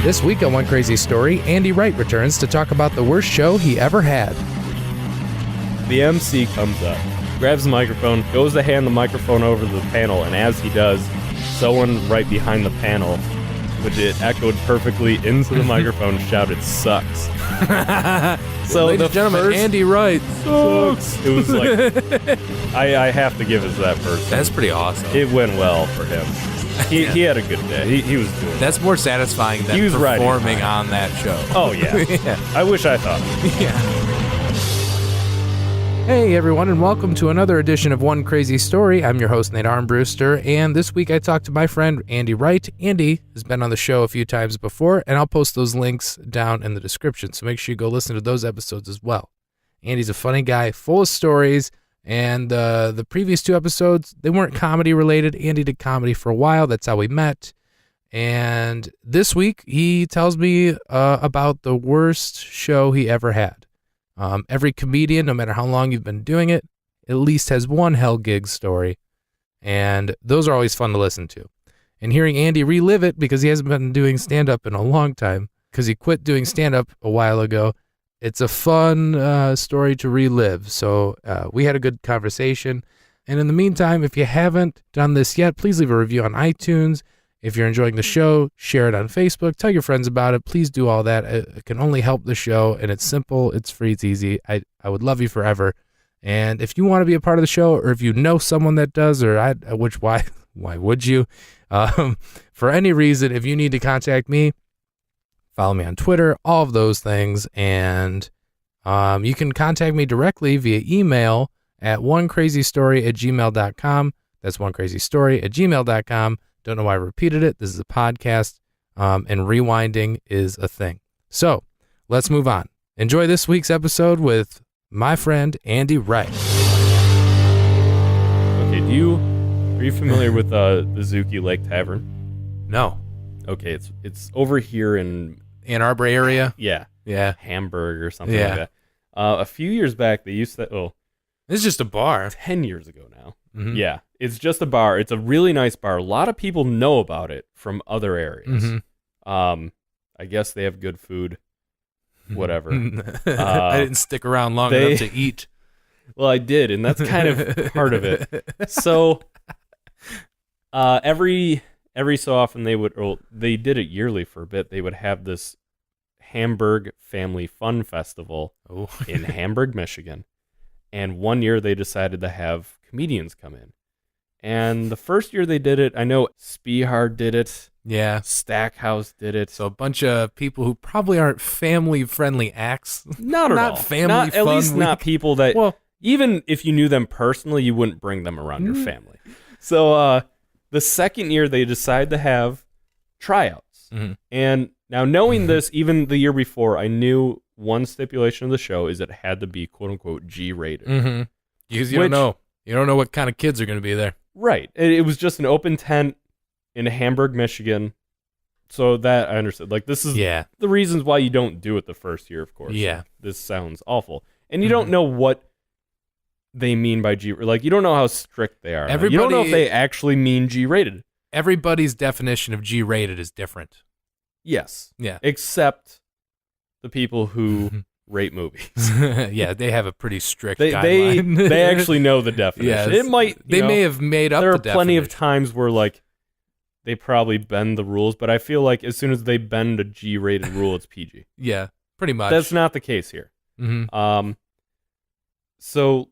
This week on One Crazy Story, Andy Wright returns to talk about the worst show he ever had. The MC comes up, grabs the microphone, goes to hand the microphone over to the panel, and as he does, someone right behind the panel, which it echoed perfectly into the microphone, shouted, "Sucks." So ladies and gentlemen, Andy Wright sucks. It was like, I have to give it to that person. That's pretty awesome. It went well for him. He had a good day. He was doing it. That's more satisfying than performing on that show. Oh, yeah. Yeah. I wish I thought. Yeah. Hey, everyone, and welcome to another edition of One Crazy Story. I'm your host, Nate Armbruster, and this week I talked to my friend, Andy Wright. Andy has been on the show a few times before, and I'll post those links down in the description, so make sure you go listen to those episodes as well. Andy's a funny guy, full of stories, and the previous two episodes, they weren't comedy-related. Andy did comedy for a while. That's how we met. And this week, he tells me about the worst show he ever had. Every comedian, no matter how long you've been doing it, at least has one hell gig story, and those are always fun to listen to. And hearing Andy relive it, because he hasn't been doing stand-up in a long time, because he quit doing stand-up a while ago, it's a fun story to relive. So we had a good conversation. And in the meantime, if you haven't done this yet, please leave a review on iTunes. If you're enjoying the show, share it on Facebook. Tell your friends about it. Please do all that. It can only help the show, and it's simple. It's free. It's easy. I would love you forever. And if you want to be a part of the show, or if you know someone that does, why would you? For any reason, if you need to contact me, follow me on Twitter, all of those things. And you can contact me directly via email at onecrazystory@gmail.com. That's onecrazystory@gmail.com. Don't know why I repeated it. This is a podcast, and rewinding is a thing. So let's move on. Enjoy this week's episode with my friend Andy Wright. Okay, are you familiar with the Zuki Lake Tavern? No. Okay, it's over here in Ann Arbor area? Yeah. Hamburg or something like that. A few years back, they used to... This is just a bar. 10 years ago now. Mm-hmm. Yeah, it's just a bar. It's a really nice bar. A lot of people know about it from other areas. Mm-hmm. I guess they have good food, whatever. I didn't stick around long enough to eat. Well, I did, and that's kind of part of it. So every so often they did it yearly for a bit. They would have this Hamburg Family Fun Festival in Hamburg, Michigan. And one year they decided to have comedians come in. And the first year they did it, I know Spihard did it. Yeah. Stackhouse did it. So a bunch of people who probably aren't family-friendly acts. Not at all. Not family fun. At least not people that, well, even if you knew them personally, you wouldn't bring them around your family. So the second year they decided to have tryouts. Mm-hmm. And now knowing this, even the year before, I knew one stipulation of the show is it had to be quote-unquote G-rated. Mm-hmm. Because you don't know. You don't know what kind of kids are going to be there. Right. It was just an open tent in Hamburg, Michigan. So that I understood. Like, this is the reasons why you don't do it the first year, of course. Yeah. This sounds awful. And you don't know what they mean by G. Like, you don't know how strict they are. You don't know if they actually mean G-rated. Everybody's definition of G-rated is different. Yes. Yeah. Except the people who rate movies. Yeah, they have a pretty strict guideline. They actually know the definition. Yes. It might. They may have made up the definition. There are plenty of times where, like, they probably bend the rules, but I feel like as soon as they bend a G-rated rule, it's PG. Yeah, pretty much. That's not the case here. Mm-hmm. So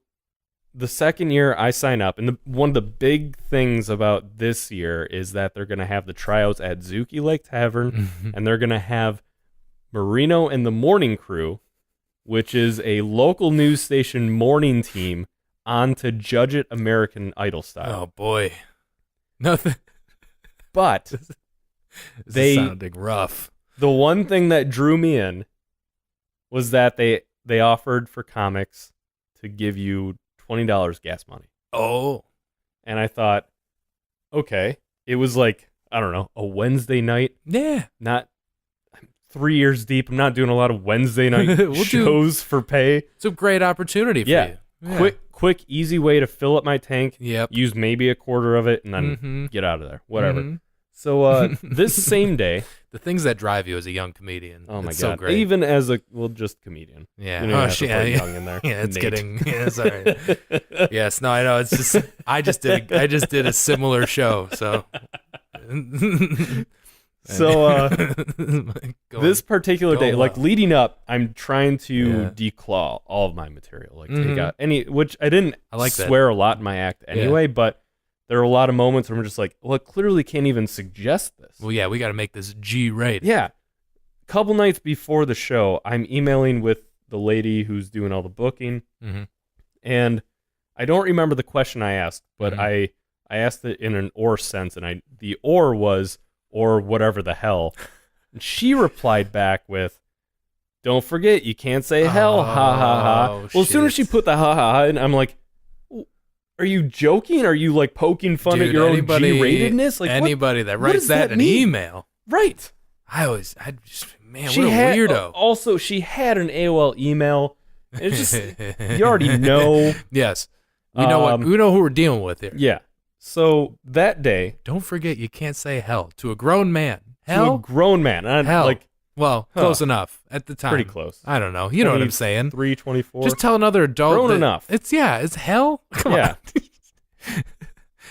the second year I sign up, and one of the big things about this year is that they're going to have the tryouts at Zuki Lake Tavern, and they're going to have Marino and the Morning Crew, which is a local news station morning team, on to judge it American Idol style. Oh, boy. Nothing. But this is sounding rough. The one thing that drew me in was that they offered for comics to give you $20 gas money. Oh. And I thought, okay. It was like, I don't know, a Wednesday night. Yeah. I'm 3 years deep. I'm not doing a lot of Wednesday night shows for pay. It's a great opportunity for you. Yeah. Quick, easy way to fill up my tank. Yep. Use maybe a quarter of it and then get out of there. Whatever. Mm-hmm. So this same day, The things that drive you as a young comedian. oh my It's god, so great. even as just comedian. Yeah. You don't even have to put young in there. Yeah, it's Nate. getting. Yeah, sorry. Yes. No, I know. It's just. I just did a similar show. So. So Go this on. particular Go day, on. like leading up, I'm trying to Yeah. declaw all of my material, like Mhm. take out any, which I didn't I like that. swear a lot in my act anyway, but there are a lot of moments where I'm just like, well, it clearly can't even suggest this. Well, yeah, we got to make this G rated. Yeah. A couple nights before the show, I'm emailing with the lady who's doing all the booking, Mm-hmm. and I don't remember the question I asked, but Mhm. I asked it in an or sense, and the or was, or whatever the hell. And she replied back with, don't forget, you can't say hell, ha ha ha. Oh, Well, as soon as she shit. put the ha ha ha, and I'm like, are you joking? Are you like poking fun at Dude, your anybody- own G-ratedness? Like, Anybody that what writes does that that in an mean? email, right. I just, man, She what a had, weirdo. Also, she had an AOL email. It's just, you already know. Yes. We know we know who we're dealing with here. Yeah. So that day, Don't forget you can't say hell to a grown man. to a Hell? grown man, and Hell. like Well, Huh. close enough at the time. pretty close. I don't know. You know what I'm saying. 324. Just tell another adult. Grown that enough. It's hell. Come Yeah. on.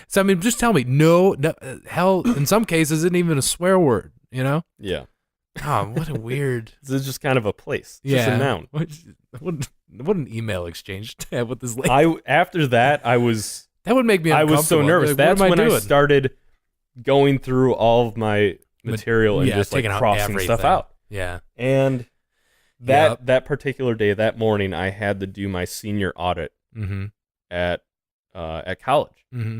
So I mean, just tell me. No, hell. In some cases, isn't even a swear word. You know. Yeah. Oh, what a weird. This is just kind of a place. Yeah. Just a noun. What an email exchange to have with this lady. After that, I was That would make me uncomfortable. so nervous. Like, That's what am when I doing? started going through all of my material and yeah, just like taking out crossing stuff everything. out. Yeah. And Yep. that particular day, that morning, I had to do my senior audit Mm-hmm. at college. Mm-hmm.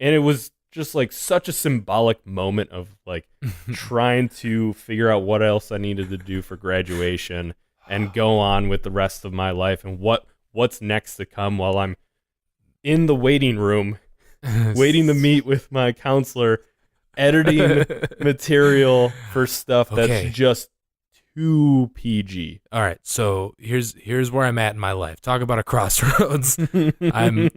And it was just like such a symbolic moment of like trying to figure out what else I needed to do for graduation and go on with the rest of my life and what's next to come while I'm in the waiting room waiting to meet with my counselor, editing material for stuff that's Okay. just too PG. All right, so here's where I'm at in my life. Talk about a crossroads. I'm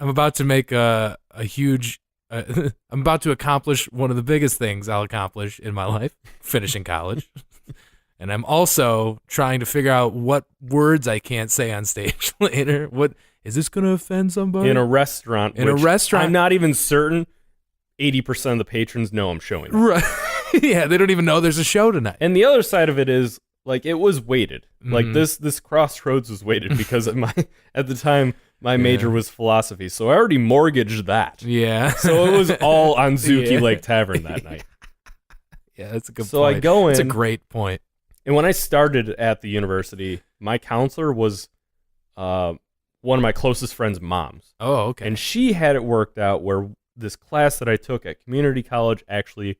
about to make a huge. I'm about to accomplish one of the biggest things I'll accomplish in my life, finishing college. And I'm also trying to figure out what words I can't say on stage later. What is this going to offend somebody? In a restaurant. In a which restaurant? I'm not even certain 80% of the patrons know I'm showing up. Right. Yeah, they don't even know there's a show tonight. And the other side of it is like it was weighted. Like Mhm. this crossroads was weighted because of at the time my major was philosophy. So I already mortgaged that. Yeah. So it was all on Zuki Yeah. Lake Tavern that night. Yeah, that's a good So point. I go It's a in- great point. And when I started at the university, my counselor was one of my closest friend's moms. Oh, okay. And she had it worked out where this class that I took at community college actually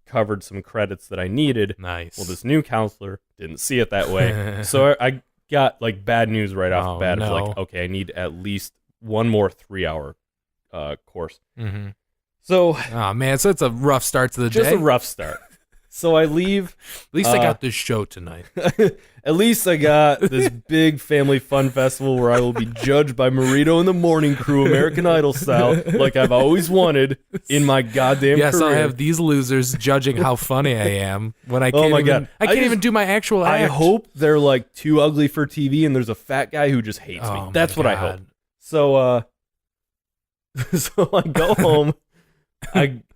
covered some credits that I needed. Nice. Well, this new counselor didn't see it that way. So I got like bad news right off Oh, the bat. It's no. like, okay, I need at least one more 3-hour course. Mm-hmm. So Oh man, so it's a rough start to the just day. a rough start. So I leave. At least I got this show tonight. At least I got this big family fun festival where I will be judged by Marito and the Morning Crew, American Idol style, like I've always wanted in my goddamn Yes, career. I'll have these losers judging how funny I am when I can't. Oh my even, God. I I can't just- even do my actual act. I hope they're like too ugly for TV and there's a fat guy who just hates Oh me. my That's what I hope. God. So so I go home.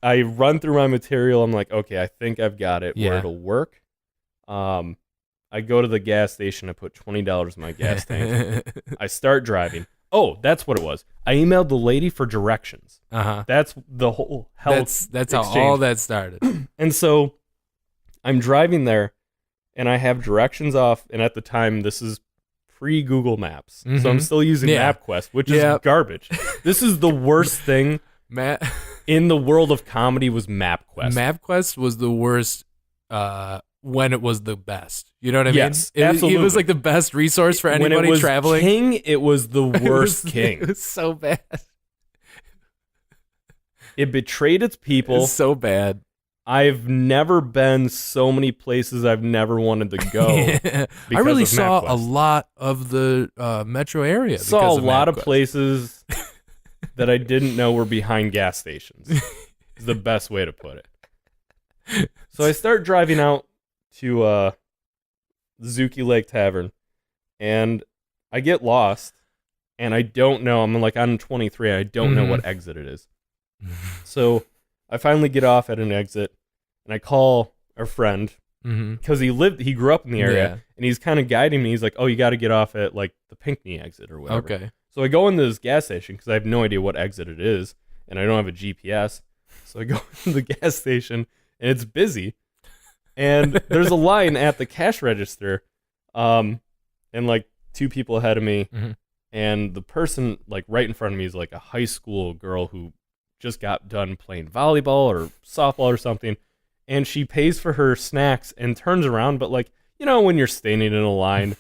I run through my material. I'm like, okay, I think I've got it where Yeah. it'll work. I go to the gas station. I put $20 in my gas tank. I start driving. Oh, that's what it was. I emailed the lady for directions. Uh-huh. That's the whole hell. That's how exchange. all that started. And so I'm driving there, and I have directions off. And at the time, this is pre-Google Maps, so I'm Mhm. still using Yeah. MapQuest, which Yep. is garbage. This is the worst thing Matt in the world of comedy was MapQuest. MapQuest was the worst when it was the best. You know what I Yes, mean? It was absolutely. like the best resource for when anybody it was traveling. king, it was the It worst was- king. It was so bad. It betrayed its It people. was so bad. I've never been so many places I've never wanted to go. I because really of saw a MapQuest. lot of the metro area. Saw because a lot of MapQuest. places that I didn't know were behind gas stations. is the best way to put it. So I start driving out to Zuki Lake Tavern, and I get lost, and I don't know. I'm like on 23. I don't know what exit it is. So I finally get off at an exit, and I call our friend because he grew up in the area, and he's kind of guiding me. He's like, "Oh, you got to get off at like the Pinckney exit or whatever." Okay. So I go into this gas station because I have no idea what exit it is, and I don't have a GPS. So I go into the gas station, and it's busy, and there's a line at the cash register, and like 2 people ahead of me, and the person like right in front of me is like a high school girl who just got done playing volleyball or softball or something, and she pays for her snacks and turns around, but like, you know, when you're standing in a line,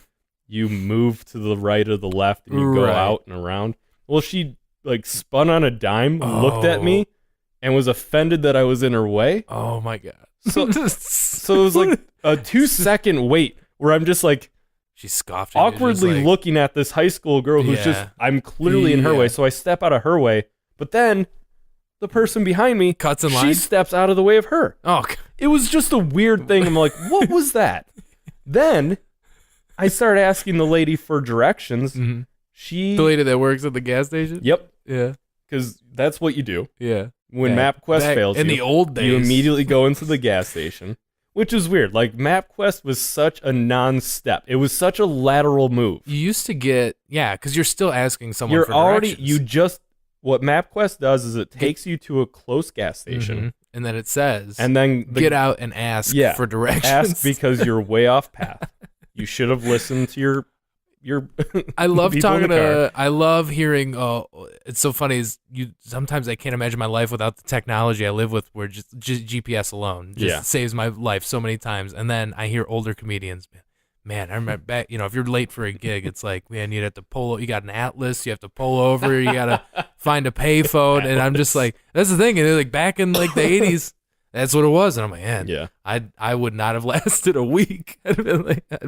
you move to the right or the left and you go out and around. Well, she like spun on a dime, looked at me, and was offended that I was in her way. Oh my God. So it was like a 2-second wait where I'm just like, she scoffed at you, awkwardly just like, looking at this high school girl who's just, I'm clearly in her way. So I step out of her way, but then the person behind me cuts in line. She steps out of the way of her. Oh, God. It was just a weird thing. I'm like, what was that? Then I started asking the lady for directions. The She, lady that works at the gas station? yep, Yeah. because that's what you do. Yeah. When MapQuest fails in you, the old days, you immediately go into the gas station, which is weird. Like, MapQuest was such a non-step. It was such a lateral move. you used to get, because you're still asking someone You're for already, directions. what MapQuest does is it takes you to a close gas station, and then it says, and then get out and ask for directions. Ask because you're way off path. You should have listened to your I love people in talking the car. to. I love hearing. It's so funny. Is sometimes I can't imagine my life without the technology I live with, where just GPS alone just saves my life so many times. And then I hear older comedians, man, I remember back. You know, if you're late for a gig, it's like, man, you have to pull. You got an atlas. You have to pull over. You got to find a payphone. And I'm just like, that's the thing. And they're like, back in like the 80s. That's what it was. And I'm like, man, I would not have lasted a week. I'd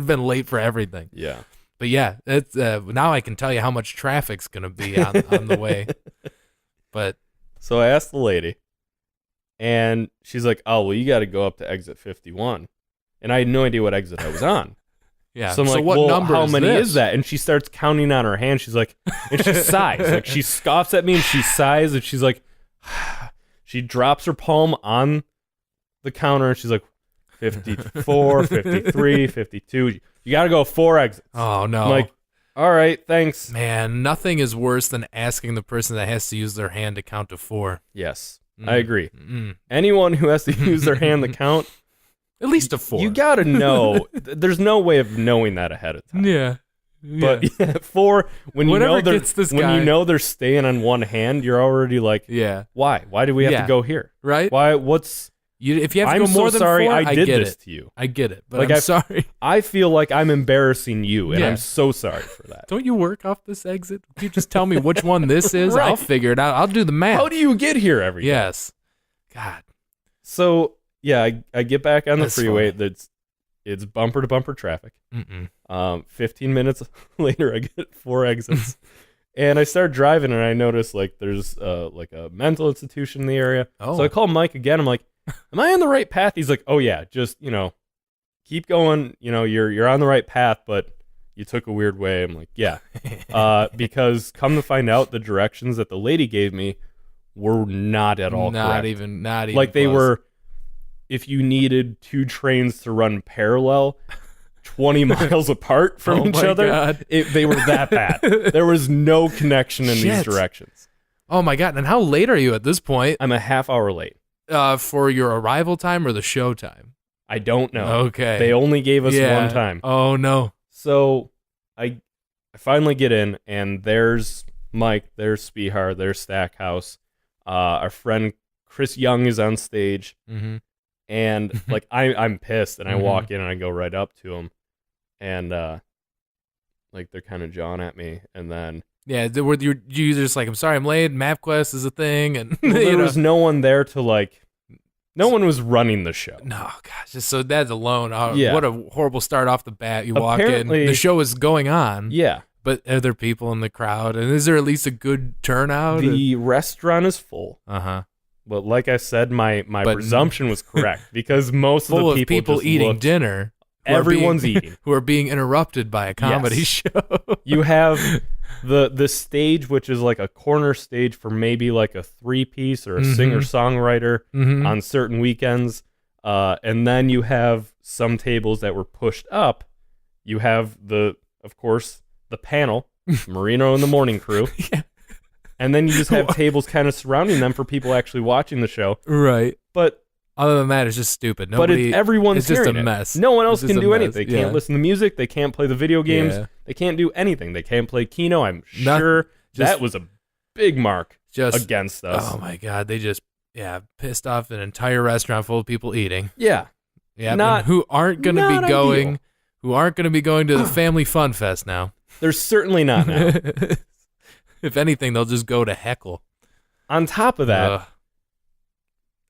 been late for everything. Yeah. But yeah, it's now I can tell you how much traffic's gonna be on the way. But so I asked the lady, and she's like, "Oh, well, you got to go up to exit 51," and I had no idea what exit I was on. Yeah. So I'm like, what well, number how is many this? is that? And she starts counting on her hand. She's like, and she sighs, like she scoffs at me and she sighs, and she's like, she drops her palm on the counter and she's like, 54, 53, 52. You got to go 4 exits. Oh, no. I'm like, all right, thanks. Man, nothing is worse than asking the person that has to use their hand to count to 4. Yes, I agree. Anyone who has to use their hand to count, at least a 4. you got to know. There's no way of knowing that ahead of time. Yeah. But 4, when you know gets this when guy. you know they're staying on one hand, you're already like, why? Why do we have to go here? Right? Why? What's? If you have to I'm go more so than sorry 4, I get did this it. to you. I get it, but Like, I'm sorry. I feel like I'm embarrassing you, and I'm so sorry for that. Don't you work off this exit? You just tell me which one this is. Right. I'll figure it out. I'll do the math. How do you get here every day? Yes. God. So yeah, I get back on the That's freeway. funny. It's bumper to bumper traffic. 15 minutes later, I get 4 exits, and I start driving, and I notice like there's like a mental institution in the area. Oh. So I call Mike again. I'm like, am I on the right path? He's like, oh yeah, just keep going. You're on the right path, but you took a weird way. I'm like, yeah, because come to find out, the directions that the lady gave me were not at all correct. Not even like they close. were. If you needed 2 trains to run parallel 20 miles apart from each other, God. They were that bad. There was no connection in these directions. Oh my God. And how late are you at this point? I'm a half hour late. For your arrival time or the show time? I don't know. Okay. They only gave us one time. Oh no. So I finally get in, and there's Mike, there's Spihar, there's Stackhouse. Our friend Chris Young is on stage. And like I'm pissed, and I walk in and I go right up to him, and like they're kind of jawing at me, and then you just like, I'm sorry I'm late. MapQuest is a thing, and there was no one there to like. No one was running the show. No, gosh, just so that alone. Yeah. What a horrible start off the bat. You walk in, Apparently- the show is going on. Yeah, But are there people in the crowd? And is there at least a good turnout? the restaurant is full. Uh-huh. But like I said, my But- presumption was correct because most Full of the of people just eating looked- dinner. Everyone's eating. Who are being interrupted by a comedy Yes. show. You have the stage, which is like a corner stage for maybe like a 3-piece or a singer-songwriter Mhm. on certain weekends. And then you have some tables that were pushed up. You have of course, the panel, Marino and the morning crew. Yeah. And then you just have tables kind of surrounding them for people actually watching the show. Right. But Other than that, it's just stupid. Nobody, everyone's it's just a hearing it. mess. No one else It's can just a do mess. anything. They Yeah. can't listen to music. They can't play the video games. Yeah. They can't do anything. They can't play Keno. I'm Nothing. sure Just- that was a big mark Just against us. Oh my god, they just pissed off an entire restaurant full of people eating. Yeah. Yeah, Not- who aren't going to not be going ideal. who aren't going to be going to the family fun fest now. They're certainly not now. If anything, they'll just go to heckle. On top of that, Ugh.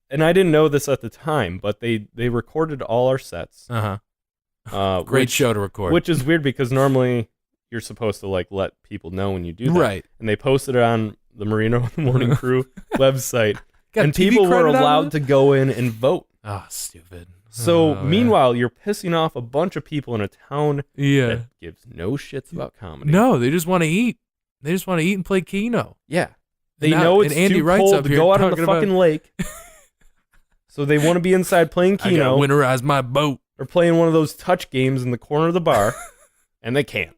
and I didn't know this at the time, but they recorded all our sets. Uh-huh. Great which- show to record. Which is weird because normally you're supposed to like let people know when you do that. Right. And they posted it on the Marino and the Morning Crew website. Got and TV people were credit on allowed it? to go in and vote. Oh, stupid. So Oh, meanwhile, you're pissing off a bunch of people in a town yeah. that gives no shits about comedy. No, they just want to eat. They just want to eat and play Keno. Yeah. They now- know it's and Andy too Wright's cold up to here go out on talking the fucking about- lake. So they want to be inside playing I gotta Keno winterize my boat. or playing one of those touch games in the corner of the bar, and they can't.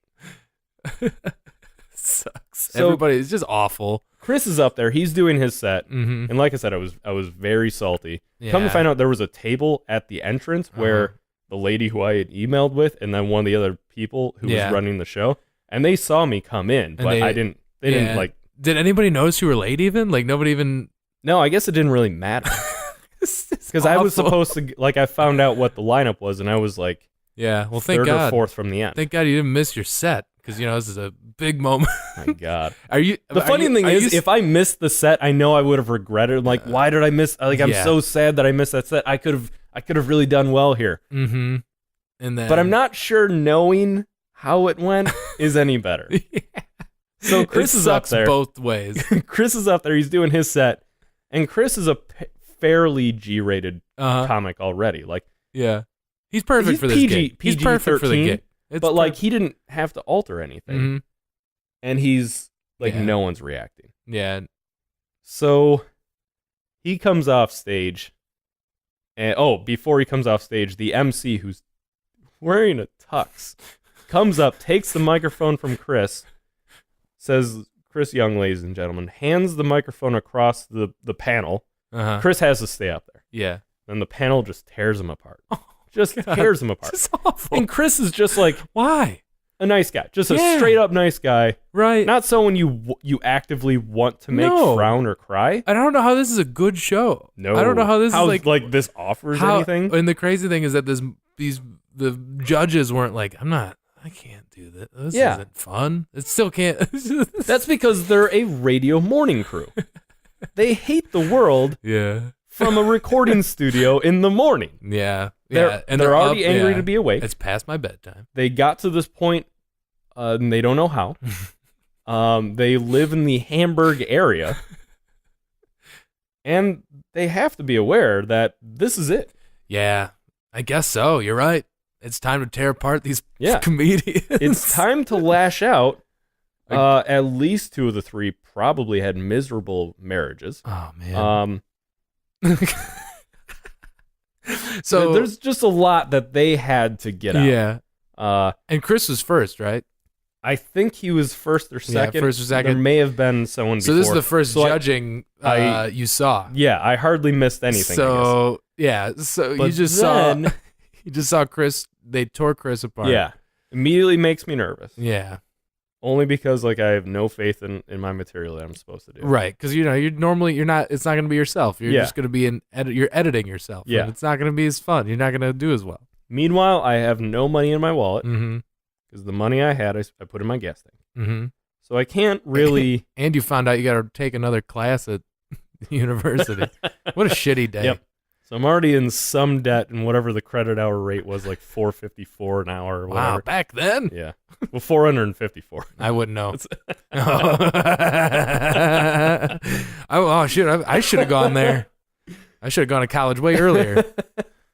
Sucks. So- Everybody, it's just awful. Chris is up there. He's doing his set. Mm-hmm. And like I said, I was very salty. Yeah. Come to find out, there was a table at the entrance where Uh-huh. the lady who I had emailed with, and then one of the other people who Yeah. was running the show, and they saw me come in, but they- I didn't. They didn't Yeah. like. Did anybody notice you were late even? Like, nobody even... No, I guess it didn't really matter because I was supposed to. Like, I found out what the lineup was, and I was like, Yeah, well, thank third God. or fourth from the end. Thank God you didn't miss your set, because, this is a big moment. My God. Are you... The funny thing is, if I missed the set, I know I would have regretted. Like, why did I miss? Like, I'm yeah. so sad that I missed that set. I could have really done well here. Mm-hmm. And then... But I'm not sure knowing how it went is any better. Yeah. So Chris It is up sucks there. both ways. Chris is up there. He's doing his set, and Chris is a fairly G-rated Uh-huh. comic already. Like, Yeah. He's perfect He's for this PG gig. He's perfect for the PG-13, gig. It's but like he didn't have to alter anything, Mhm. and he's like Yeah. no one's reacting. Yeah. So he comes off stage, and before he comes off stage, the MC, who's wearing a tux, comes up, takes the microphone from Chris, says, "Chris Young, ladies and gentlemen," hands the microphone across the panel. Uh-huh. Chris has to stay up there. Yeah. Then the panel just tears him apart. Oh, Just God. tears him apart. This is awful. And Chris is just like Why? a nice guy, just a Yeah. straight up nice guy. Right. Not someone you actively want to make No. frown or cry. I don't know how this is a good show. No, I don't know how this is like this offers how, anything. And the crazy thing is that the judges weren't like, I can't do this. This Yeah. isn't fun. It still can't. That's because they're a radio morning crew. They hate the world yeah. from a recording studio in the morning. Yeah. They're, yeah. And they're already up, angry yeah. to be awake. It's past my bedtime. They got to this point, and they don't know how. They live in the Hamburg area, and they have to be aware that this is it. Yeah. I guess so. You're right. It's time to tear apart these Yeah. comedians. It's time to lash out. At least two of the three probably had miserable marriages. Oh man. So So there's just a lot that they had to get out. yeah. And Chris was first, right? I think he was first or second. first or second. There may have been someone So before. this is the first So judging you saw. Yeah, I hardly missed anything. So yeah, so But you just then- saw you just saw Chris. They tore Chris I apart. guess. Yeah, immediately makes me nervous. Yeah. Only because like I have no faith in my material that I'm supposed to do. Right, because you're normally you're not. It's not going to be yourself. You're Yeah. just going to be you're editing yourself. Yeah. And it's not going to be as fun. You're not going to do as well. Meanwhile, I have no money in my wallet Mm-hmm. because the money I had, I put in my gas tank. Mm-hmm. So I can't really. And you found out you got to take another class at university. What a shitty day. Yep. So I'm already in some debt, and whatever the credit hour rate was, like $4.54 an hour or whatever. Wow, back then? Yeah. Well, 454. I wouldn't know. Oh, shit. I should have gone there. I should have gone to college way earlier.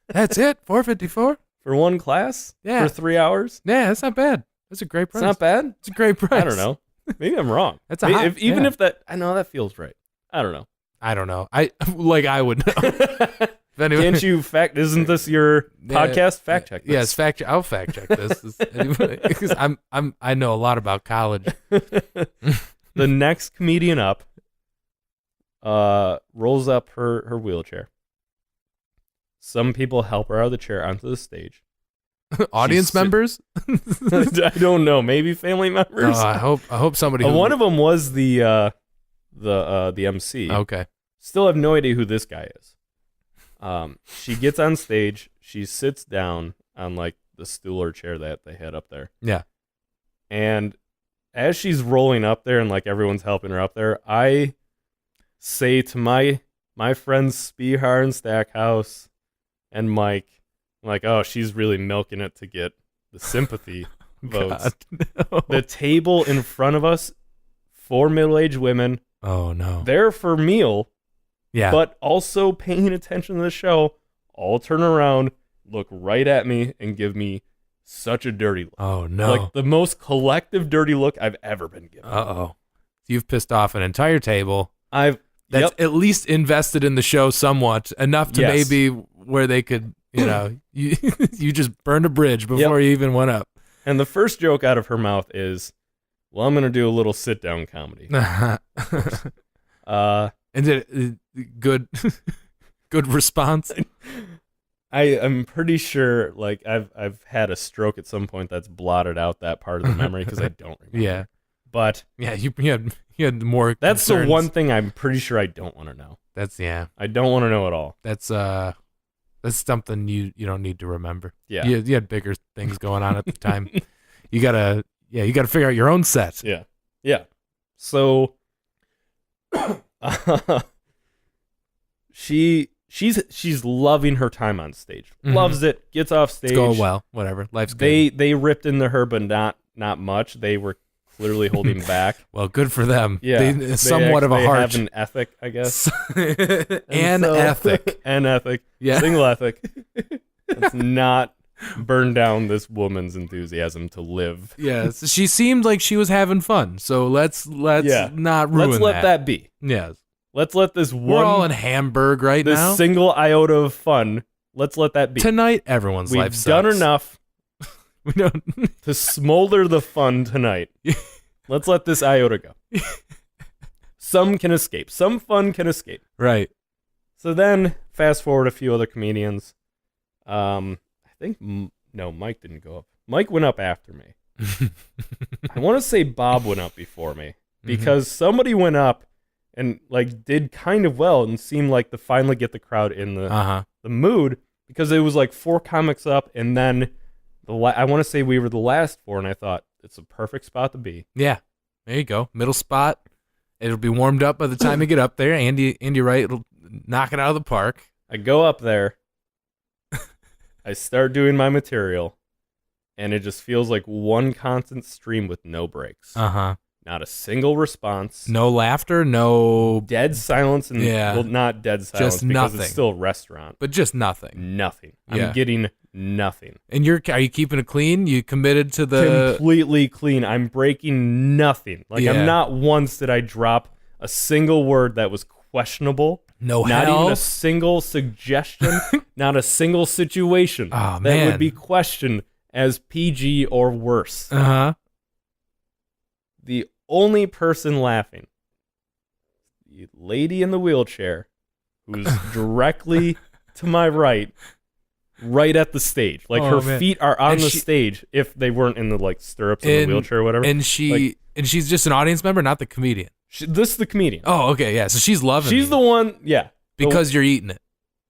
That's it? 454? For one class? Yeah. For 3 hours? Yeah, that's not bad. That's a great price. It's not bad? It's a great price. I don't know. Maybe I'm wrong. That's a hot, even if that, I know that feels right. I don't know. I don't know. I would know. Anyway. Can't you isn't this your podcast? Fact check this. Yes, I'll fact check this. Because I know a lot about college. The next comedian up rolls up her wheelchair. Some people help her out of the chair onto the stage. Audience members? I don't know. Maybe family members. I hope somebody. One of them was the MC. Okay. Still have no idea who this guy is. She gets on stage. She sits down on like the stool or chair that they had up there. Yeah. And as she's rolling up there and like everyone's helping her up there, I say to my friends Spihar and Stackhouse and Mike, I'm like, oh, she's really milking it to get the sympathy votes. God, no. The table in front of us, 4 middle-aged women. Oh no. There for meal. Yeah. But also paying attention to the show, all turn around, look right at me, and give me such a dirty look. Oh, no. Like the most collective dirty look I've ever been given. Uh-oh. You've pissed off an entire table. That's at least invested in the show somewhat, enough to maybe where they could, you just burned a bridge before you even went up. And the first joke out of her mouth is, well, I'm going to do a little sit-down comedy. And good response. I'm pretty sure, like I've had a stroke at some point that's blotted out that part of the memory because I don't remember. Yeah, but yeah, you had more. That's concerns. the one thing I'm pretty sure I don't want to know. I don't want to know at all. That's something you don't need to remember. Yeah, you had bigger things going on at the time. you gotta figure out your own set. Yeah. So. She's loving her time on stage. Mm-hmm. Loves it. Gets off stage. It's going well. Whatever. Life's good. They ripped into her, but not much. They were clearly holding back. Well, good for them. Yeah, somewhat of a they heart. have an ethic, I guess. ethic. An ethic. Yeah. Single ethic. Let's not burn down this woman's enthusiasm to live. Yes, she seemed like she was having fun. So let's not ruin Let's let that be. Yes. Let's let this one. We're all in Hamburg right now. This single iota of fun. Let's let that be. Tonight, everyone's life We've sucks. done enough We don't. to smolder the fun tonight. Let's let this iota go. Some can escape. Some fun can escape. Right. So then, fast forward a few other comedians. I think no, Mike didn't go up. Mike went up after me. I want to say Bob went up before me because somebody went up and like did kind of well and seemed like to finally get the crowd in the mood because it was like 4 comics up and then I want to say we were the last 4 and I thought it's a perfect spot to be. Yeah, there you go, middle spot. It'll be warmed up by the time you get up there. Andy Wright will knock it out of the park. I go up there. I start doing my material, and it just feels like one constant stream with no breaks. Not a single response. No laughter, no... Dead silence. And, well, not dead silence just because nothing. it's still a restaurant. But just nothing. Nothing. Yeah. I'm getting nothing. And are you keeping it clean? You committed to the... Completely clean. I'm breaking nothing. Like, I'm not once did I drop a single word that was questionable. No Not hell? even a single suggestion. Not a single situation that would be questioned as PG or worse. The only person laughing, the lady in the wheelchair, who's directly to my right at the stage. Like her feet are on the stage if they weren't in the like stirrups in the wheelchair or whatever. And she's just an audience member, not the comedian. This is the comedian. Oh, okay, yeah. So she's loving She's the one, yeah. Because you're eating it.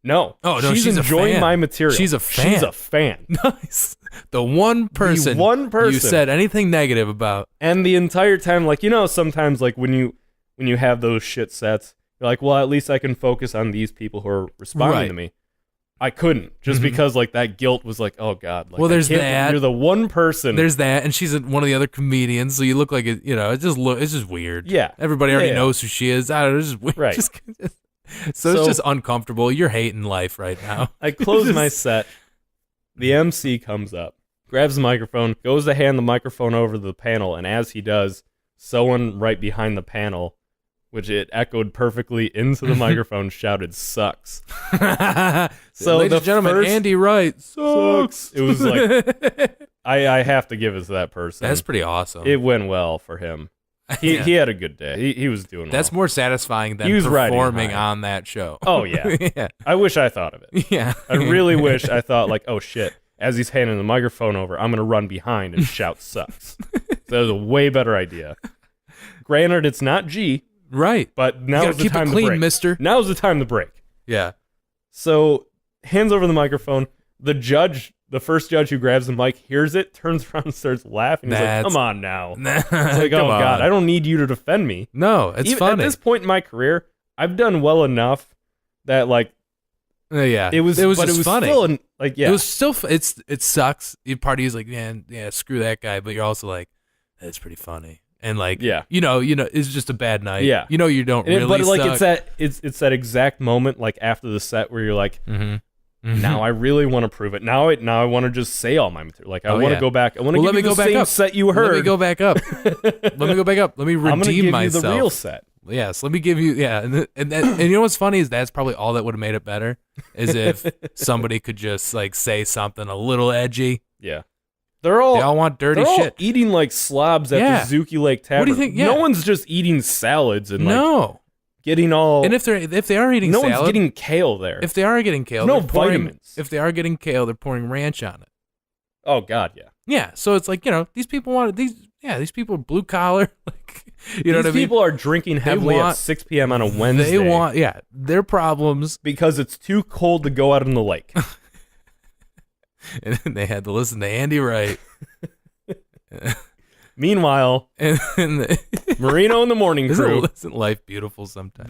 No. Oh, no, she's enjoying my material. She's a fan. She's a fan. Nice. The one person you said anything negative about. And the entire time, like, sometimes like when you have those shit sets, you're like, well, at least I can focus on these people who are responding to me. I couldn't just because like that guilt was like, oh God. Like, well, there's that. You're the one person. There's that, and she's one of the other comedians, so you look like it. You know, it's just weird. Yeah, everybody already knows who she is. I don't know, it's just weird. Right. So it's just uncomfortable. You're hating life right now. I close my set. The MC comes up, grabs the microphone, goes to hand the microphone over to the panel, and as he does, someone right behind the panel, which it echoed perfectly into the microphone, shouted, "Sucks." So ladies and gentlemen, Andy Wright sucks. It was like, I have to give it to that person. That's pretty awesome. It went well for him. He had a good day. He was doing That's well. more satisfying than performing on that show. Oh, yeah. Yeah. I wish I thought of it. Yeah. I really wish I thought like, oh, shit. As he's handing the microphone over, I'm going to run behind and shout "sucks." That was a way better idea. Granted, it's not G. Right. But now's the time to break. Keep it clean, mister. Now's the time to break. Yeah. So, hands over the microphone. The first judge who grabs the mic, hears it, turns around and starts laughing. He's like, come on now. It's like, oh, God, I don't need you to defend me. No, it's funny. At this point in my career, I've done well enough that, like, yeah, it was funny. Still, like, yeah. It was still, it sucks. Your party is like, man, yeah, screw that guy. But you're also like, that's pretty funny. And like, yeah. you know, it's just a bad night. Yeah. You know, you don't really but like, suck. it's that exact moment, like, after the set where you're like, now I really want to prove it. Now I want to just say all my material. Like, I want to go back. I want to give you the same set you heard. Let me go back up. Let me redeem I'm gonna give myself. you the real set. Yes, let me give you, and you know what's funny is that's probably all that would have made it better, is if somebody could just like say something a little edgy. Yeah. They all want dirty they're shit. All eating like slobs at the Zuki Lake Tavern. What do you think? Yeah. No one's just eating salads and like getting all. And if they are eating salad, no one's getting kale there. If they are getting kale, no vitamins. If they are getting kale, they're pouring ranch on it. Oh God, yeah. Yeah, so it's like, you know, these people want these people are blue collar, like, you know what I mean? These people are drinking heavily at 6 p.m. on a Wednesday. They want their problems because it's too cold to go out in the lake. And they had to listen to Andy Wright. Meanwhile, Marino and the morning crew. Isn't life beautiful sometimes?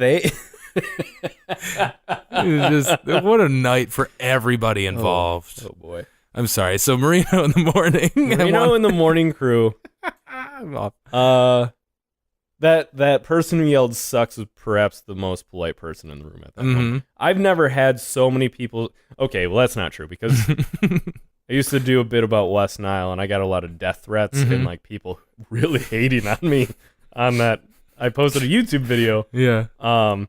What a night for everybody involved. Oh boy. I'm sorry. So Marino in the morning. Marino and the morning crew. That person who yelled "sucks" was perhaps the most polite person in the room at that moment. I've never had so many people. Okay, well that's not true because I used to do a bit about West Nile and I got a lot of death threats and like people really hating on me on that. I posted a YouTube video. Yeah. I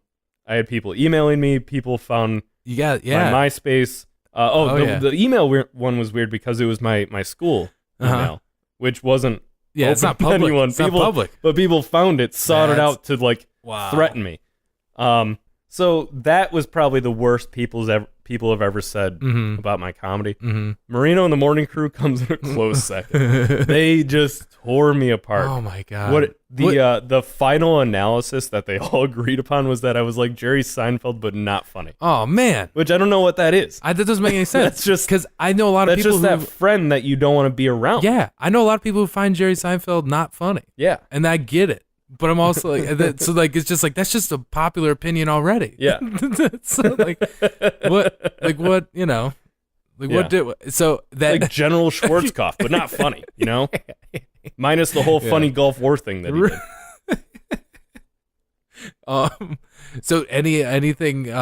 had people emailing me. People found my MySpace. The email one was weird because it was my school email, which wasn't. Yeah, it's not public. It's not public. But people found it, sought it out to like threaten me. So that was probably the worst people have ever said about my comedy. Marino and the morning crew comes in a close second. They just tore me apart. Oh my God. The final analysis that they all agreed upon was that I was like Jerry Seinfeld, but not funny. Oh man. Which I don't know what that is. That doesn't make any sense. That's just because I know a lot of people. That's just that friend that you don't want to be around. Yeah, I know a lot of people who find Jerry Seinfeld not funny. Yeah, and I get it. But I'm also like, so like, it's just like, that's just a popular opinion already. Yeah. So like, what, you know, like what did, so that. Like General Schwarzkopf, but not funny, you know? Minus the whole funny Gulf War thing that he did. So anything,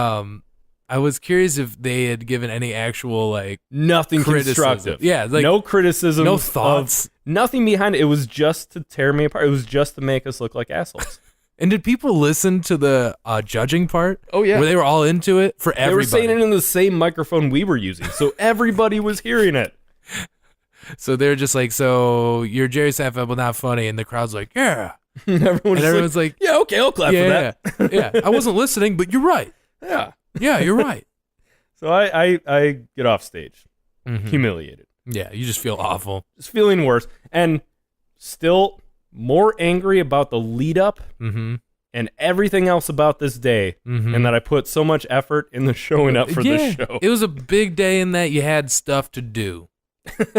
I was curious if they had given any actual like nothing criticism. Constructive. Yeah, like no criticism, no thoughts, nothing behind it. It was just to tear me apart. It was just to make us look like assholes. And did people listen to the judging part? Oh yeah, where they were all into it for everybody. They were saying it in the same microphone we were using, so everybody was hearing it. So they're just like, so you're Jerry Seinfeld, but not funny, and the crowd's like, yeah. Everyone's like, yeah, okay, I'll clap for that. Yeah, I wasn't listening, but you're right. Yeah, you're right. So I get off stage, humiliated. Yeah, you just feel awful. Just feeling worse. And still more angry about the lead up and everything else about this day. And that I put so much effort in the showing up for this show. It was a big day in that you had stuff to do.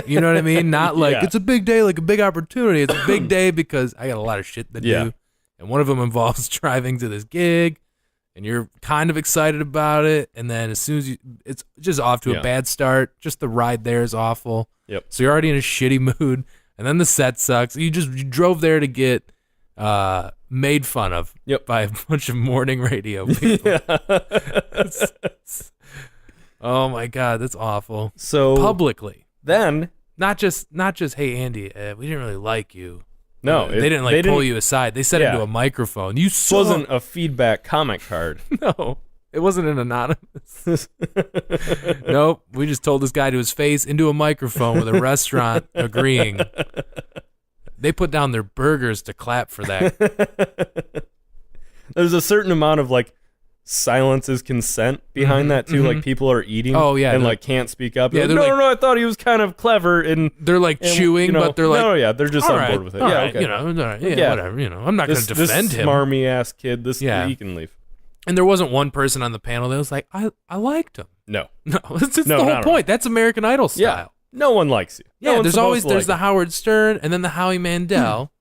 You know what I mean? Not like it's a big day, like a big opportunity. It's a big day because I got a lot of shit to do. And one of them involves driving to this gig. and you're kind of excited about it, and then as soon as it's just off to a bad start. Just the ride there is awful. Yep. So you're already in a shitty mood, and then the set sucks. You drove there to get made fun of by a bunch of morning radio people. Oh my God, that's awful. So publicly, then not just hey Andy, we didn't really like you. No, they didn't pull you aside. They said into a microphone. You It wasn't a feedback comment card. No, it wasn't an anonymous. Nope, we just told this guy to his face into a microphone with a restaurant agreeing. They put down their burgers to clap for that. There's a certain amount of like silence is consent behind that too. Like people are eating and like can't speak up. Yeah, like, no, I thought he was kind of clever. And they're like chewing, but they're like, they're just on board with it. Yeah, okay. Whatever. I'm not going to defend this him. Smarmy ass kid. He can leave. And there wasn't one person on the panel that was like, I liked him. No, that's the whole point. That's American Idol style. Yeah. No one likes you. Yeah, there's the Howard Stern and then the Howie Mandel.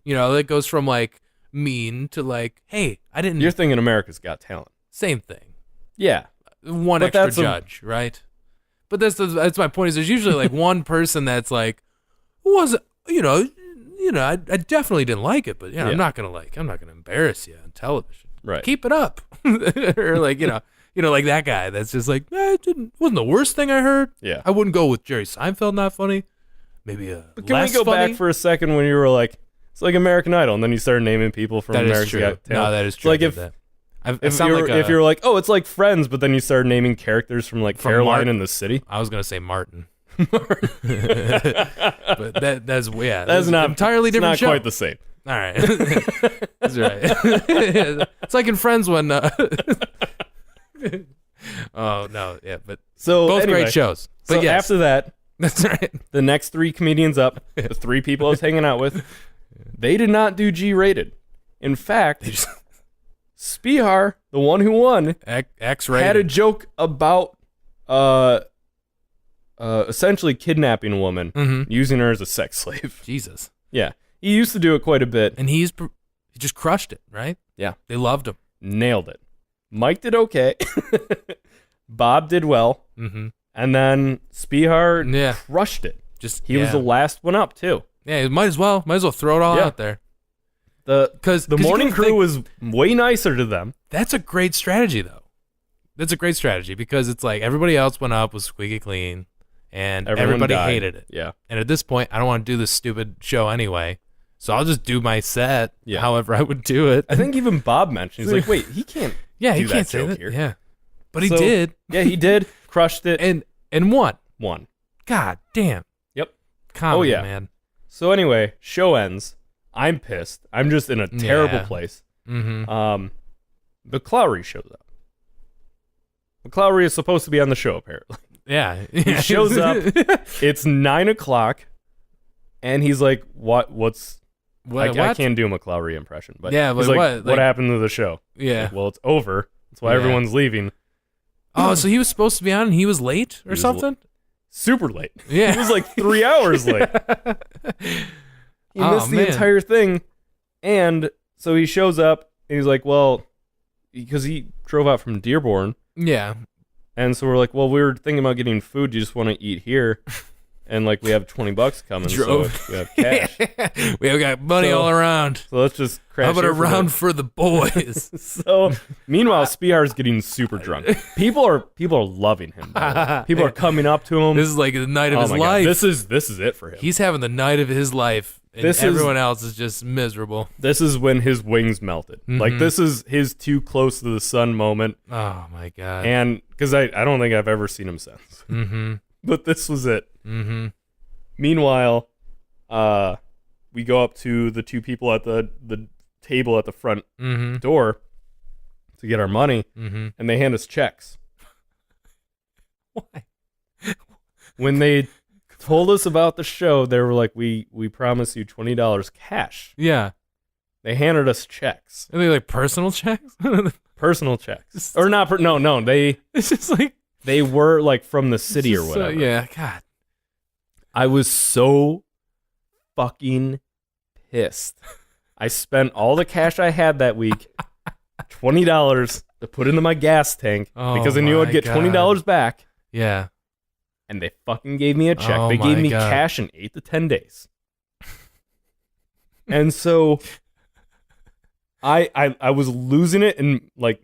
That goes from like mean to like, hey, I didn't. You're thinking America's Got Talent. Same thing. Yeah, one extra judge, right? But that's my point. Is there's usually like one person that's like, wasn't I definitely didn't like it, but I'm not gonna embarrass you on television. Right. Keep it up, or like like that guy that's just like, wasn't the worst thing I heard. Yeah, I wouldn't go with Jerry Seinfeld. Not funny. Maybe But can we go back for a second when you were like, it's like American Idol, and then you started naming people from American Got Talent? No, that is true. Like if you're like, oh, it's like Friends, but then you started naming characters from like Caroline in the City. I was gonna say Martin. But that's not entirely different. Not show. Quite the same. All right, that's right. It's like in Friends when. Oh no, yeah, but so both anyway, great shows. But so after that, that's right. The next three comedians up, the three people I was hanging out with, they did not do G-rated. In fact, Spihar, the one who won, X-rated, had a joke about essentially kidnapping a woman, using her as a sex slave. Jesus. Yeah. He used to do it quite a bit. And he just crushed it, right? Yeah. They loved him. Nailed it. Mike did okay. Bob did well. Mm-hmm. And then Spihar crushed it. He was the last one up, too. Yeah, he might as well throw it all out there. The morning crew was way nicer to them. That's a great strategy, though. That's a great strategy because it's like everybody else went up, was squeaky clean, and everybody hated it. Yeah. And at this point, I don't want to do this stupid show anyway, so I'll just do my set however I would do it. I think even Bob mentioned, he's like, wait, he can't he do can't that joke say that here. Yeah. But he did. Yeah, he did. Crushed it. And won. Won. God damn. Yep. Comedy, man. So anyway, show ends. I'm pissed. I'm just in a terrible place. Mm-hmm. But Clowry shows up. Clowry is supposed to be on the show, apparently. Yeah. He shows up. It's 9:00, and he's like, "What's?" I can't do a McClowry impression, but he's like, what happened to the show? Yeah. Like, well, it's over. That's why everyone's leaving. Oh, so he was supposed to be on, and he was late or something? Super late. Yeah. He was like 3 hours late. He missed the entire thing, and so he shows up, and he's like, well, because he drove out from Dearborn. Yeah. And so we're like, well, we were thinking about getting food. Do you just want to eat here? And like, we have $20 coming, so we have cash. We have got money all around. So let's just crash. How about a round for the boys? So meanwhile, Spihar's getting super drunk. People are loving him. People are coming up to him. This is like the night of his life. God. This is it for him. He's having the night of his life. And everyone else is just miserable. This is when his wings melted. Mm-hmm. Like, this is his too close to the sun moment. Oh, my God. And because I don't think I've ever seen him since. Mm-hmm. But this was it. Mm-hmm. Meanwhile, we go up to the two people at the table at the front door to get our money, and they hand us checks. Why? When they told us about the show, they were like, we promise you $20 cash. Yeah. They handed us checks. Are they like personal checks? Personal checks. Or not, no, they... It's just like... They were like from the city or whatever. Yeah, God. I was so fucking pissed. I spent all the cash I had that week, $20, to put into my gas tank Oh because I knew I'd get my $20 back. Yeah. And they fucking gave me a check. Oh They gave my me God. cash in 8 to 10 days. And so I was losing it, and like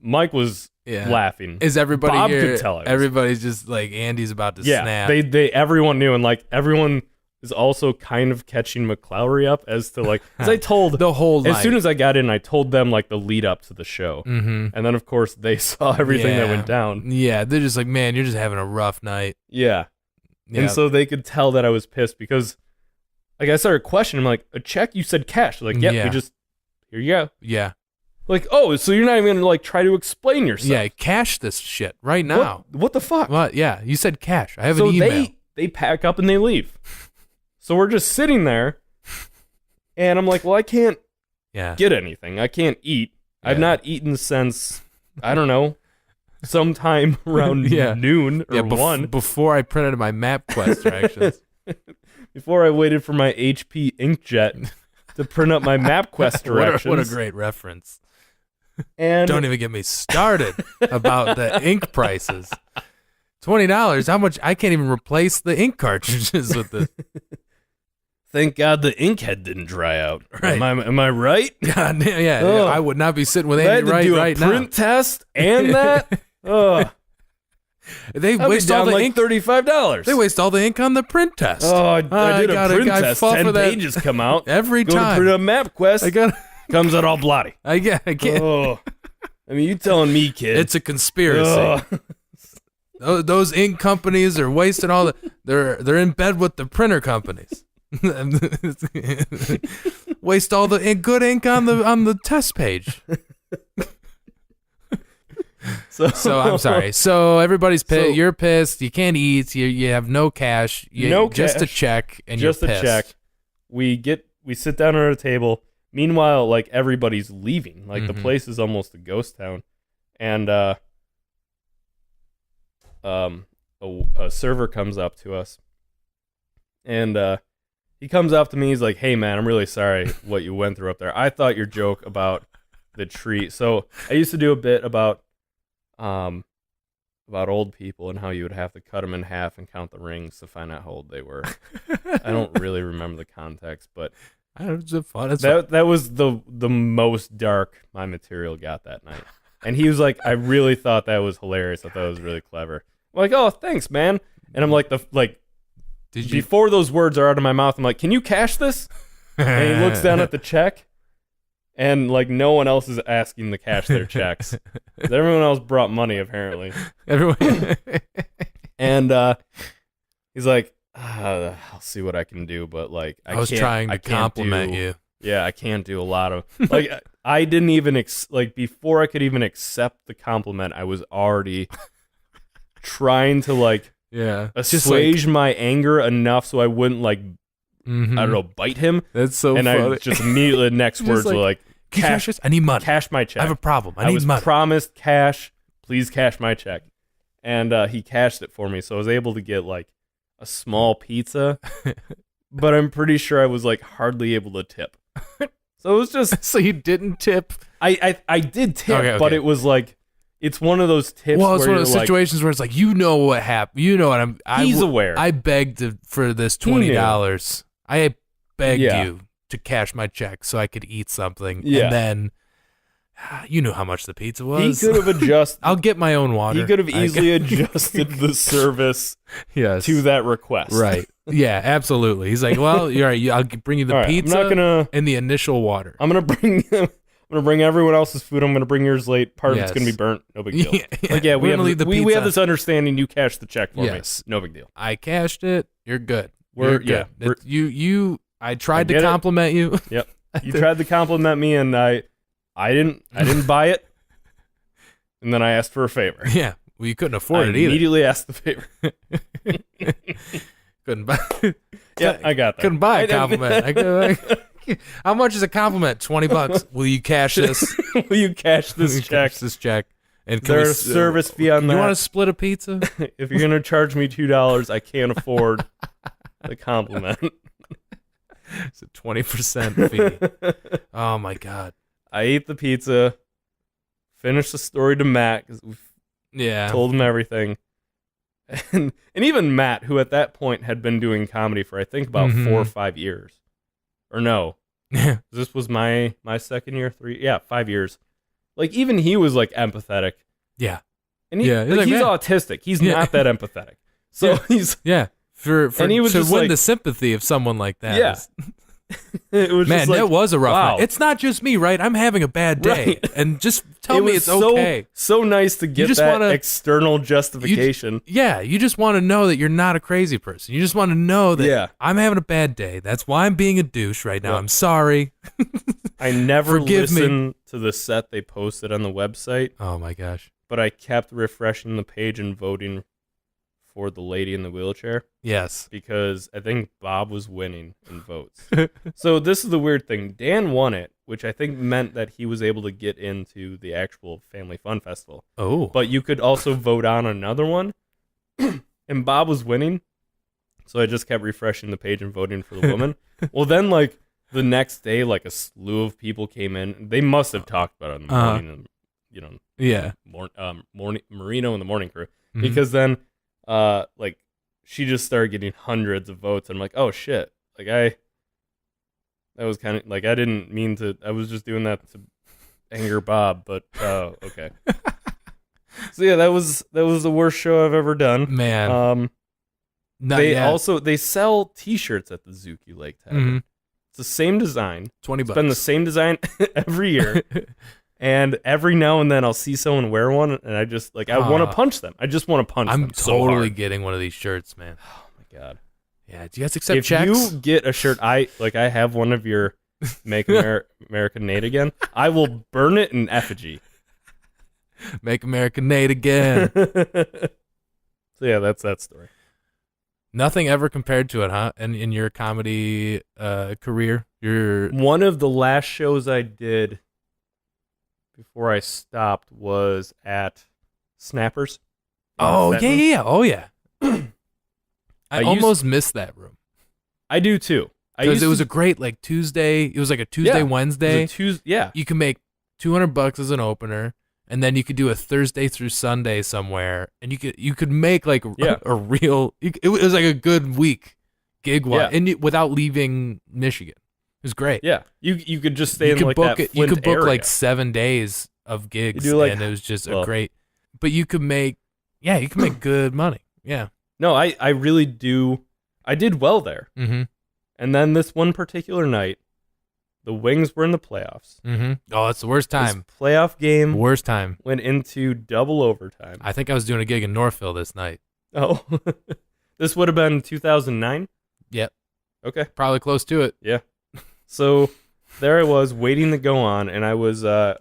Mike was laughing. Is everybody Bob here? could tell I was. Everybody's just like, Andy's about to Yeah, snap. they everyone knew, and like everyone is also kind of catching McClowry up as to like, as I told the whole as soon as I got in, I told them like the lead up to the show, and then of course they saw everything that went down. Yeah, they're just like, man, you're just having a rough night. Yeah, and so they could tell that I was pissed because, like, I started questioning. I'm like, a check? You said cash? They're like, yep, we just here you go. Yeah. Like, oh, so you're not even gonna like try to explain yourself? Yeah, cash this shit right now. What the fuck? What? Yeah, you said cash. I have an email. So they pack up and they leave. So we're just sitting there, and I'm like, well, I can't get anything. I can't eat. Yeah. I've not eaten since, I don't know, sometime around noon or 1. Before I printed my MapQuest directions. Before I waited for my HP inkjet to print up my MapQuest directions. What a great reference. And don't even get me started about the ink prices. $20. How much? I can't even replace the ink cartridges with this. Thank God the ink head didn't dry out. Right. Am I right? God, yeah. I would not be sitting with Andy Wright right now. I had to do a print test and that. They waste all the like ink. $35. They waste all the ink on the print test. Oh, I did a print test. 10 pages come out every Go time. To print up MapQuest. Comes out all bloody. I can't. Oh, I mean, you telling me, kid? It's a conspiracy. Those ink companies are wasting all the. They're in bed with the printer companies. Waste all the good ink on the test page. So I'm sorry. So everybody's pissed. You're pissed. You can't eat. You have no cash. Just cash, a check, and just you're pissed. A check. We sit down at a table. Meanwhile, like everybody's leaving. Like the place is almost a ghost town, and a server comes up to us, and he comes up to me. He's like, "Hey, man, I'm really sorry what you went through up there. I thought your joke about the tree. So I used to do a bit about old people and how you would have to cut them in half and count the rings to find out how old they were. I don't really remember the context, but it was fun. That was the most dark my material got that night. And he was like, I really thought that was hilarious. I thought it was really clever. I'm like, oh, thanks, man. And I'm like, before those words are out of my mouth, I'm like, can you cash this? And he looks down at the check, and like no one else is asking to cash their checks. Everyone else brought money, apparently. Everyone. And he's like, I'll see what I can do, but like I was trying to compliment you. Yeah, I can't do a lot of like I didn't even before I could even accept the compliment, I was already trying to like assuage my anger enough so I wouldn't like I don't know, bite him. That's so funny. I just immediately the next words were like, cash this? I need money. Cash my check. I have a problem. I need money. was promised cash. Please cash my check. And he cashed it for me, so I was able to get like a small pizza, but I'm pretty sure I was like hardly able to tip. So it was just so you didn't tip. I did tip, but it was like it's one of those tips. Well, it's one of those situations where it's like you know what happened. You know what He's aware. I begged for this $20. I begged you to cash my check so I could eat something, and then you knew how much the pizza was. He could have adjusted. I'll get my own water. He could have easily adjusted the service to that request. Right. Yeah, absolutely. He's like, well, you're right. I'll bring you the pizza and the initial water. I'm gonna bring everyone else's food. I'm gonna bring yours late. Part of it's gonna be burnt. No big deal. We have this understanding. You cashed the check for me. No big deal. I cashed it. You're good. You're good. I tried to compliment you. Yep. You tried to compliment me, and I didn't buy it. And then I asked for a favor. Yeah. Well, you couldn't afford it either. Immediately asked the favor. Couldn't buy. Yeah, I got that. Couldn't buy a compliment. How much is a compliment? $20. Will you cash this? Will you cash this check? Cash this check. And there's a service fee on that. You want to split a pizza? If you're gonna charge me $2, I can't afford the compliment. It's a 20% fee. Oh my God. I ate the pizza, finished the story to Matt because we told him everything. And even Matt, who at that point had been doing comedy for I think about 4 or 5 years, or no, this was my second year, 5 years. Like even he was like empathetic. Yeah, and he's autistic. He's not that empathetic. So he's for and he was to just win like, the sympathy of someone like that. Yeah. It was man, just like, that was a rough wow. night. It's not just me, right? I'm having a bad day, and just tell me it's okay. So nice to get that external justification. You just want to know that you're not a crazy person. You just want to know that I'm having a bad day. That's why I'm being a douche right now. I'm sorry. I never Forgive listened to the set they posted on the website. Oh my gosh. But I kept refreshing the page and voting for the lady in the wheelchair. Yes. Because I think Bob was winning in votes. So this is the weird thing. Dan won it, which I think meant that he was able to get into the actual Family Fun Festival. Oh. But you could also vote on another one. And Bob was winning. So I just kept refreshing the page and voting for the woman. Well, then, like, the next day, like, a slew of people came in. They must have talked about it in the morning, you know. Yeah. Marino and the morning crew. Mm-hmm. Because then, like, she just started getting hundreds of votes. And I'm like, oh, shit. Like, that was kind of, like, I didn't mean to, I was just doing that to anger Bob, but, okay. So, yeah, that was the worst show I've ever done. Man. They sell T-shirts at the Zuki Lake Tavern. Mm-hmm. It's the same design. $20. It's been the same design every year. And every now and then I'll see someone wear one, and I just, like, I want to punch them. I just want to punch them. I'm totally getting one of these shirts, man. Oh, my God. Yeah, do you guys accept if checks? If you get a shirt, I have one of your Make America Nate Again, I will burn it in effigy. Make America Nate again. So, yeah, that's that story. Nothing ever compared to it, huh? And in your comedy career? One of the last shows I did before I stopped was at Snappers. Oh, yeah. Oh, yeah. I almost missed that room. I do, too. Because it was a great, like, Tuesday. It was like a Tuesday, Wednesday. You can make $200 as an opener. And then you could do a Thursday through Sunday somewhere, and you could make like a real. It was like a good week gig and without leaving Michigan. It was great. Yeah, you could just stay in like that Flint You could book area. like 7 days of gigs, and it was just a great. But you could make good money. Yeah. No, I really do. I did well there. Mm-hmm. And then this one particular night, the Wings were in the playoffs. Mm-hmm. Oh, it's the worst time. This playoff game. Worst time. Went into double overtime. I think I was doing a gig in Northville this night. Oh. This would have been 2009? Yep. Okay. Probably close to it. Yeah. So there I was waiting to go on, and I was, I'm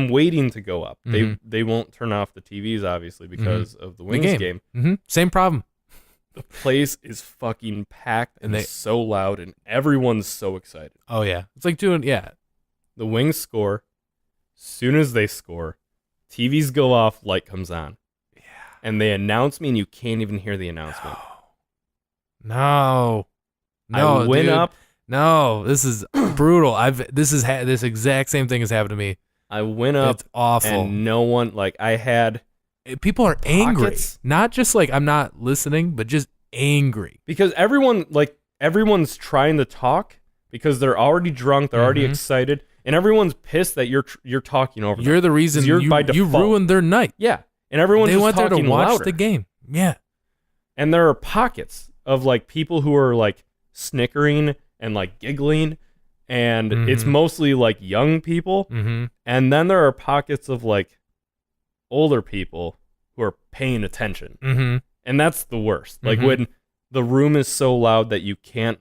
waiting to go up. Mm-hmm. They won't turn off the TVs, obviously, because of the Wings game. Mm-hmm. Same problem. The place is fucking packed and so loud, and everyone's so excited. Oh, yeah. It's like doing, The Wings score. Soon as they score, TVs go off, light comes on. Yeah. And they announce me, and you can't even hear the announcement. No. I went up. No, this is brutal. This exact same thing has happened to me. I went up. It's awful. And no one, I had... People are angry. Not just like I'm not listening, but just angry. Because everyone's trying to talk because they're already drunk, they're already excited, and everyone's pissed that you're talking over them. You're the reason you ruined their night. Yeah. And everyone's just talking louder. They went there to watch the game. Yeah. And there are pockets of people who are snickering and giggling, and it's mostly young people. Mm-hmm. And then there are pockets of older people who are paying attention. Mm-hmm. And that's the worst. When the room is so loud that you can't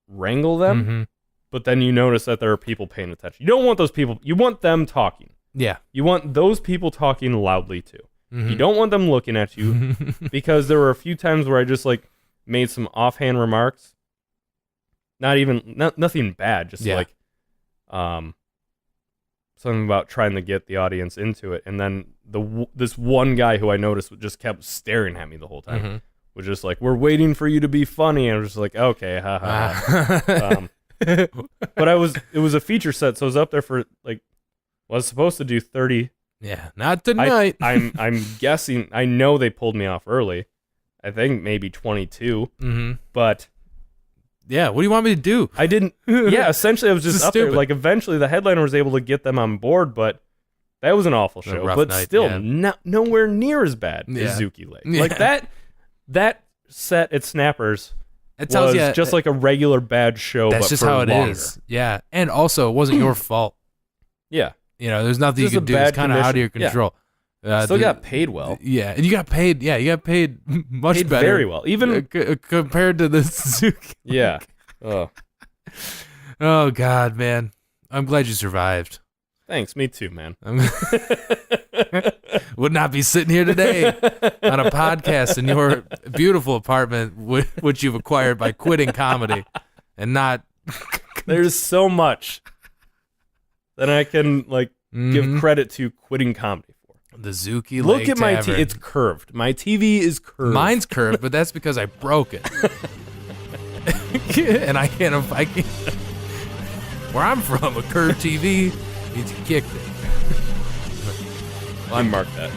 wrangle them, but then you notice that there are people paying attention. You don't want those people. You want them talking. Yeah. You want those people talking loudly too. You don't want them looking at you because there were a few times where I just made some offhand remarks. Nothing bad. Just something about trying to get the audience into it, and then this one guy who I noticed just kept staring at me the whole time. Was just we're waiting for you to be funny, and I was just okay, haha. But it was a feature set, so I was up there for Well, I was supposed to do 30. Yeah, not tonight. I'm guessing. I know they pulled me off early. I think maybe 22. Mm-hmm. But yeah, what do you want me to do? I didn't. Yeah, essentially, I was just up there. Like, eventually, the headliner was able to get them on board, but that was an awful show. But night, still, nowhere near as bad as Zuki Lake. Yeah. Like that set at Snappers. It tells you just like a regular bad show. That's but just for how it longer. is. Yeah, and also, it wasn't your fault. Yeah, there's nothing just you can do. It's kind of out of your condition. control. Yeah. Still got paid well. Yeah, and you got paid. Yeah, you got paid much better. Very well, even compared to the Zuki. Yeah. Oh God, man! I'm glad you survived. Thanks, me too, man. Would not be sitting here today on a podcast in your beautiful apartment, which you've acquired by quitting comedy, and not. There's so much that I can give credit to quitting comedy for. The Zuki Lake Look at my Tavern. it's curved. My TV is curved. Mine's curved, but that's because I broke it. And I can't. Where I'm from, a curved TV means you kicked it. Well, I marked that.